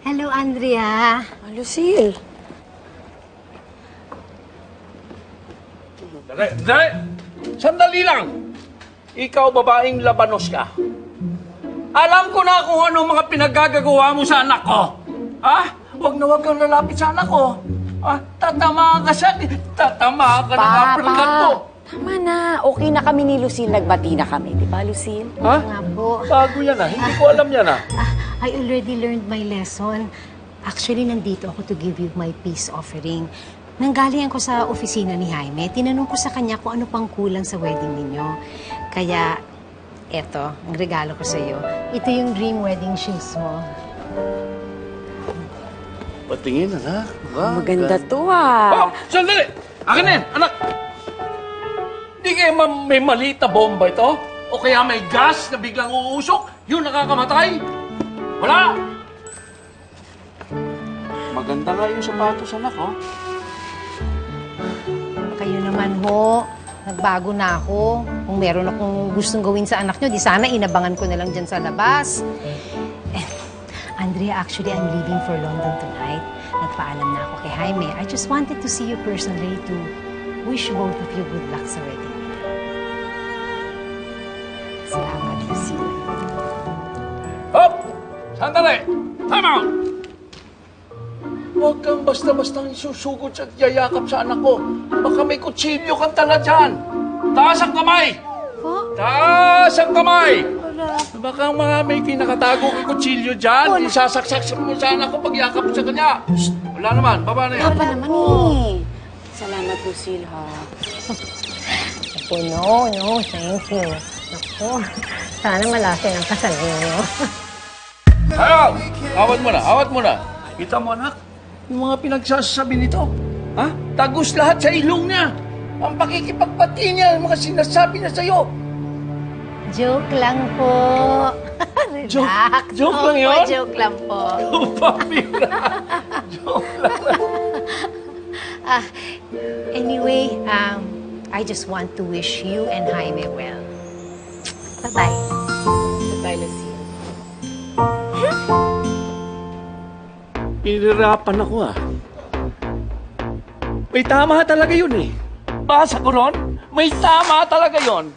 Hello, Andrea. Lucille. Dali! Sandali lang! Ikaw, babaeng labanos ka. Alam ko na kung ano mga pinaggagawa mo sa anak ko. Huwag na huwag kang lalapit sa anak ko. Tatamaan ka siya. Tatamaan ka ng apricot ko. Tama na. Okay na kami ni Lucille. Nagbati na kami. Di ba, Lucille? Nga po. Bago yan Hindi ko alam yan I already learned my lesson. Actually, nandito ako to give you my peace offering. Nanggaling ko sa opisina ni Jaime. Tinanong ko sa kanya kung ano pang kulang sa wedding ninyo. Kaya, eto, ang regalo ko sa iyo. Ito yung dream wedding shoes mo. Patingin, anak. Maganda to, Sandali! Akin na yan, anak! Di kaya may maliit na bomba ito? O kaya may gas na biglang uusok? Yun nakakamatay? Wala! Maganda nga yung sapatos, anak, Kayo naman ho, nagbago na ako. Kung meron akong gustong gawin sa anak nyo, di sana inabangan ko na lang dyan sa labas. Andrea, actually, I'm leaving for London tonight. Nagpaalam na ako kay Jaime. I just wanted to see you personally to wish both of you good luck sa wedding. Salamat, Lucille. Hop! Sandali! Time out! Huwag kang basta-bastang isusugod at yayakap sa anak ko. Baka may kutsilyo kang tala dyan. Taas ang kamay! Po? Taas ang kamay! Baka mga may kinakatago kang kutsilyo dyan. Isasaksak mo sa anak ko pag yakap mo sa kanya. Shh! Wala naman. Baba na yan. Wala naman Salamat, Lucille, ha? Ako, no. Thank you. Ako, sana malasin ang kasal ninyo. Ayaw! Awat mo na. Kita mo, anak? Yung mga pinagsasabi nito. Tagus lahat sa ilong niya. Ang pakikipagpati niya, ang mga sinasabi niya sa'yo. Joke lang po. Relax. Joke lang yun? Joke lang po. Pamira. Joke lang. Anyway, I just want to wish you and Jaime well. Bye-bye. Bye, Lucille. Pinirapan ako May tama talaga yun Basa ko ron, may tama talaga yun.